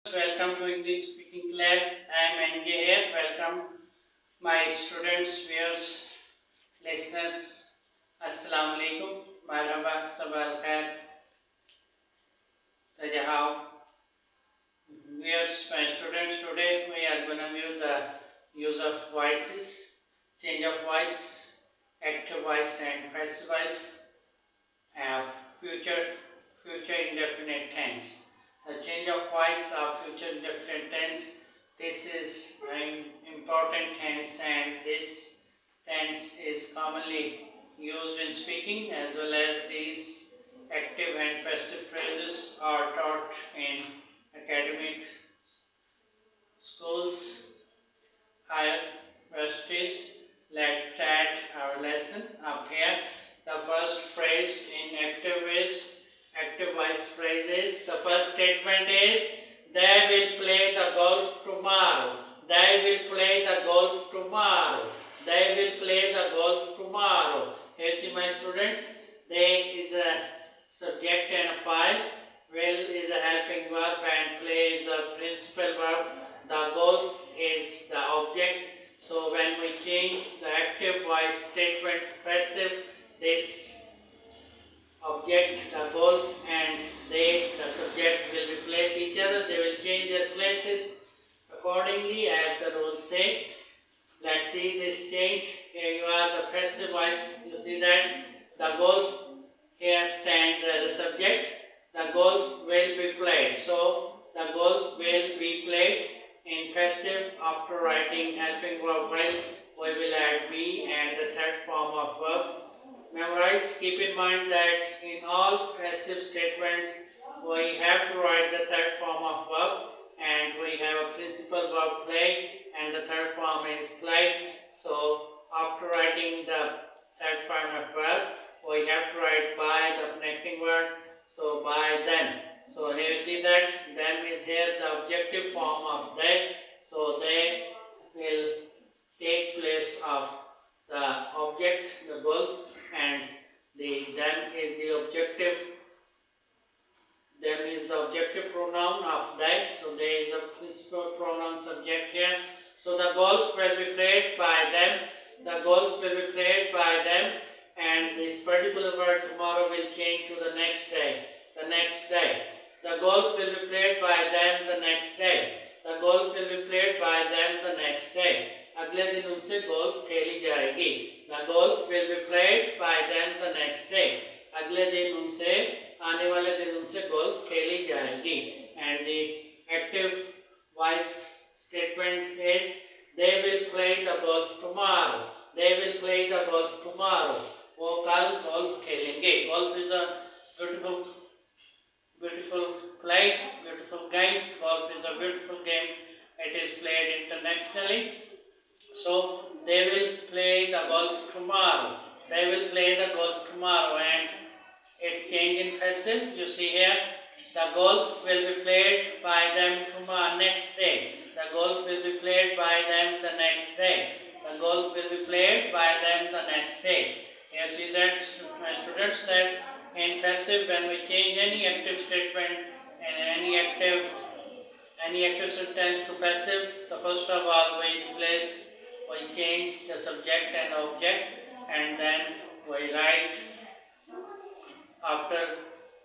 Welcome to English speaking class. I am NJ here. Welcome my students, viewers, listeners. Assalamu alaikum. Marhaba, sabah al khair. Tajahau. Viewers, my students, today we are going to view the use of voices, change of voice, active voice and passive voice, future indefinite tense. The change of voice of future indefinite tense. This is an important tense, and this tense is commonly used in speaking, as well as these active and passive phrases are taught in academic schools, higher universities. Let's start our lesson up here. The first phrase in active voice phrase is, the first statement is, they will play the golf tomorrow. They will play the golf tomorrow. They will play the golf tomorrow. Here see my students, they is a subject and a file. Will is a helping verb and play is a principal verb. The golf is the object. So when we change the active voice statement passive, this object, the golf, and they, the subject, will replace each other. They will change their places accordingly as the rules say. Let's see this change. Here you are, the passive voice. You see that the golf here stands as a subject. The golf will be played. So the golf will be played. In passive, after writing helping verb will, we will add be and the third form of verb. Memorize. Keep in mind that in all passive statements we have to write the third form of verb, and we have a principal verb play, and the third form is played. So after writing the third form of verb, we have to write by the connecting word. So by them. So here you see that them is here the objective form of they. So they will take place of the object, the golf, and them is the objective pronoun of they. So there is a principal pronoun subject here. So the golf will be played by them. The golf will be played by them, and this particular word tomorrow will change to the next day. The next day. The golf will be played by them the next day. The golf will be played by them the next day. अगले दिन उनसे golf खेली जाएगी. The golf will be played by them the next day. अगले दिन उनसे आने वाले दिन उनसे गोल्फ खेली जाएगी. And the active voice statement is, they will play the golf tomorrow. They will play the golf tomorrow. वो कल गोल्फ खेलेंगे. Golf is a beautiful play, beautiful game. Golf is a beautiful game. It is played internationally. So they will play the golf tomorrow. They will play the golf tomorrow, and it's change in passive. You see here, the golf will be played by them tomorrow next day. The golf will be played by them the next day. The golf will be played by them the next day. You see that, my students, that in passive, when we change any active statement and any active sentence to passive, the first of all we change the subject and object, and then we write, after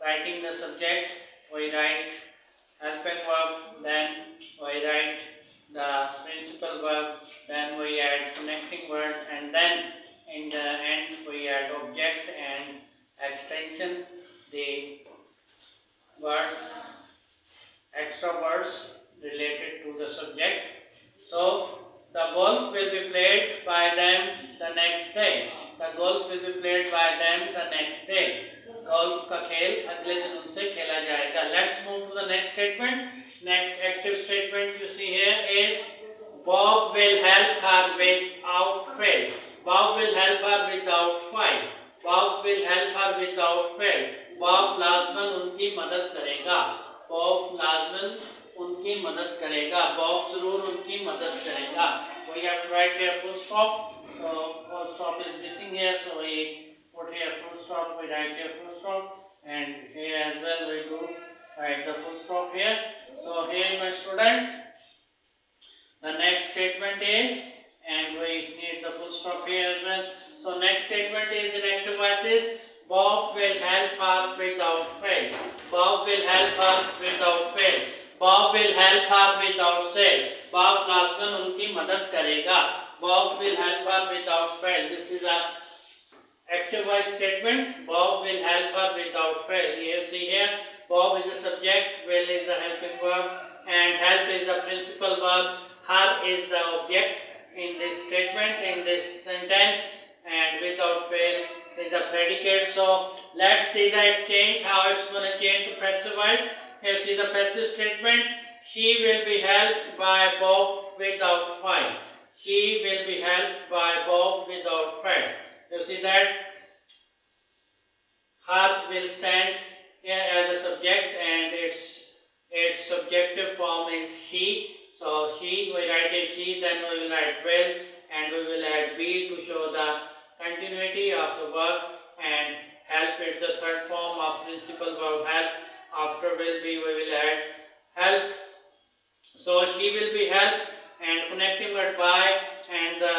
writing the subject, we write helping verb, then we write the principal verb, then we add connecting word, and then in the end we add object and extension, the words, extra words related to the subject. So the golf will be played by them the next day. The golf will be played by them the next day. Golf का खेल अगले दिन उनसे खेला जाएगा. Let's move to the next statement. Next active statement you see here is, Bob will help her without fail. Bob will help her without fail. Bob will help her without fail. Bob लाज़मन उनकी मदद करेगा. Bob लाज़मन उनकी मदद करेगा. Bob जरूर उनकी मदद करेगा. We have to write here full stop. So full stop is missing here. So we put here full stop. We write here full stop, and here as well we do write the full stop here. So here my students, the next statement is, and we need the full stop here as well. So next statement is in active voices. Bob will help her without fail. Bob will help her without fail. Bob will help her without fail. Bob क्लासमैन उनकी मदद करेगा. Bob will help her without fail. This is a active voice statement. Bob will help her without fail. You see here, Bob is a subject, will is a helping verb, and help is a principal verb. Her is the object in this statement, in this sentence, and without fail is a predicate. So let's see the exchange, how it's going to change to passive voice. Here see the passive statement. She will be helped by Bob without fail. She will be helped by Bob without fail. You see that her will stand here as a subject, and its subjective form is she. So she, we write it she, then we will write will, and we will add be to show the continuity of the verb, and help is the third form of principal verb help. After will be, we will add helped. So she will be helped, and connecting word by and the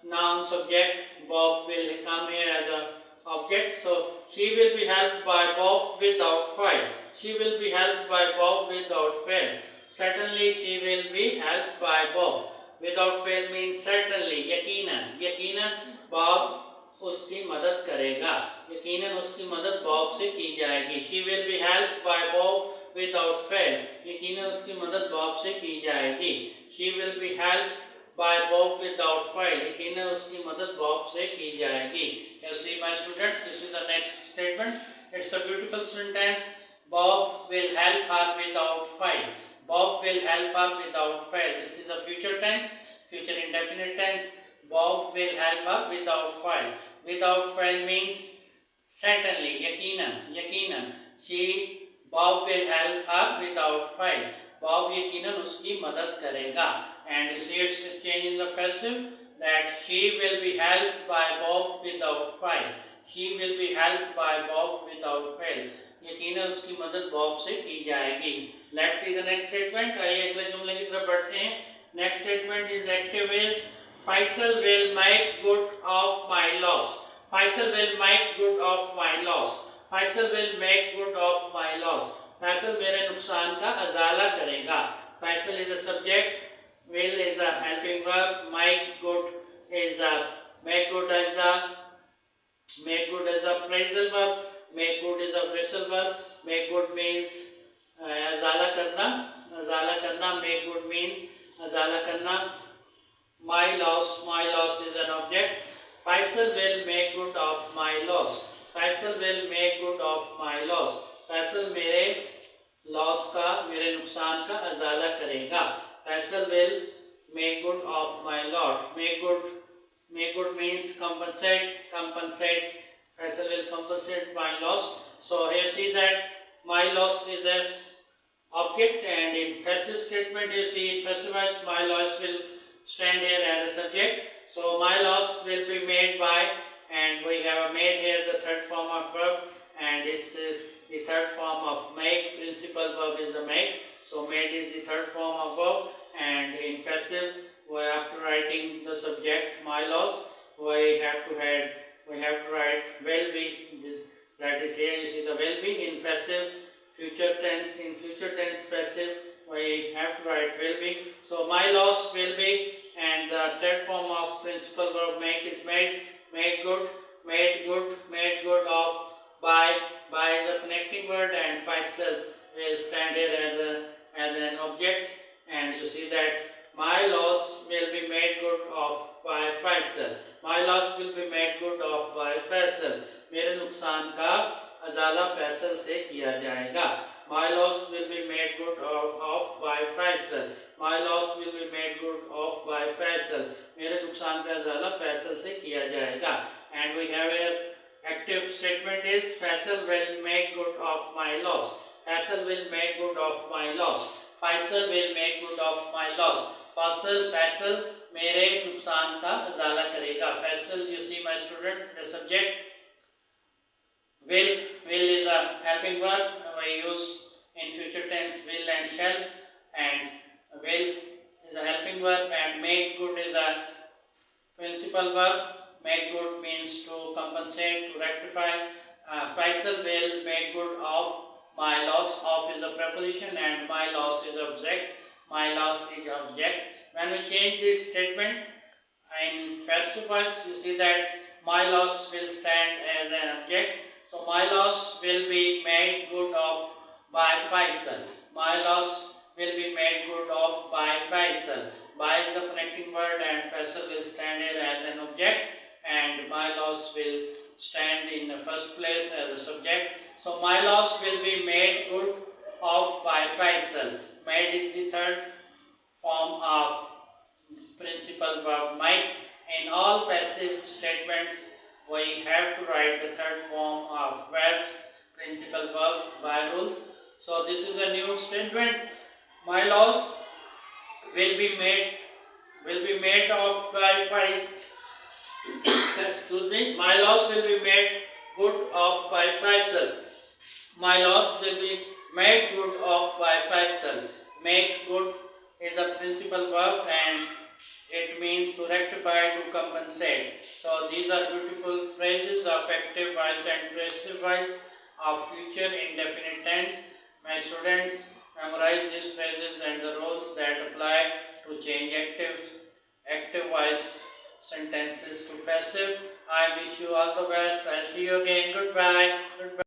noun subject Bob will come here as a object. So she will be helped by Bob without fail. She will be helped by Bob without fail. Certainly she will be helped by Bob. Without fail means certainly, यकीनन, यकीनन Bob उसकी मदद करेगा. यकीनन उसकी मदद Bob से की जाएगी. She will be helped by Bob without fail. यकीनन उसकी मदद Bob से की जाएगी. She will be helped by Bob without fail. यकीनन उसकी मदद Bob से की जाएगी. You see my students, this is the next statement. It's a beautiful sentence. Bob will help her without fail. Bob will help her without fail. This is a future tense, future indefinite tense. Bob will help her without fail. Without fail means certainly, yakinan, yakinan. Bob will help her without fail. Bob yakinan uski madad karega. And you see it's change in the passive, that she will be helped by Bob without fail. She will be helped by Bob without fail. यकीनन उसकी मदद Bob से की जाएगी. Let's see the next statement. आइए अगले जुमले की तरफ बढ़ते हैं. Next statement is active is Faisal will make good of my loss. Faisal will make good of my loss. Faisal will make good of my loss. Faisal मेरे नुकसान का अजाला करेगा. Faisal is a subject, will is a helping verb, make good is a make good as a phrasal verb. Make good is a phrasal verb. Make good means azala karna. Azala karna. Make good means azala karna. My loss is an object. Faisal will make good of my loss. Faisal will make good of my loss. Faisal मेरे loss का, मेरे नुकसान का अजाला करेगा. Faisal will make good of my loss. Make good means compensate. Faisal will compensate my loss. So here see that my loss is an object, and in passive statement you see in passive voice my loss will stand here as a subject. So my loss will be made by, and we have made here the third form of verb, and it's the third form of make. Principal verb is the make. So made is the third form of verb, and in passive, after writing the subject my loss, we have to write will be. That is here you see the will be in passive. Future tense, in future tense passive, we have to write will be. So my loss will be, and the third form of principal verb make is made. Made good of by is a connecting word, and Faisal will stand here as an object, and you see that my loss will be made good of by Faisal. My loss will be made good of by Faisal. मेरे नुकसान का अजाला फैसल से किया जाएगा. My loss will be made good of by Faisal. My loss will be made good of by Faisal. मेरे नुकसान का अजाला फैसल से किया जाएगा. And we have a active statement is Faisal will make good of my loss. Faisal will make good of my loss. Faisal will make good of my loss. Faisal मेरे नुकसान का अजाला करेगा. Faisal, you see my students, the subject. Will is a helping verb. We use in future tense will and shall, and principal verb. Make good means to compensate, to rectify. Faisal will make good of my loss. Of is a preposition and my loss is object. My loss is object. When we change this statement in passive voice, you see that my loss will stand as an object. So my loss will be made good of by Faisal. My loss will be made good of by Faisal. By is the connecting word and Faisal will stand here as an object, and my loss will stand in the first place as a subject. So my loss will be made good of by Faisal. Made is the third form of principal verb might. In all passive statements, we have to write the third form of verbs, principal verbs by rules. So this is a new statement. My loss will be made of by Faisal. Excuse me. My loss will be made good of by Faisal. My loss will be made good of by Faisal. Make good is a principal verb and it means to rectify, to compensate. So these are beautiful phrases of active voice and passive voice of future indefinite tense. My students memorize these phrases and the rules that apply to change active voice sentences to passive. I wish you all the best. I'll see you again. Goodbye. Goodbye.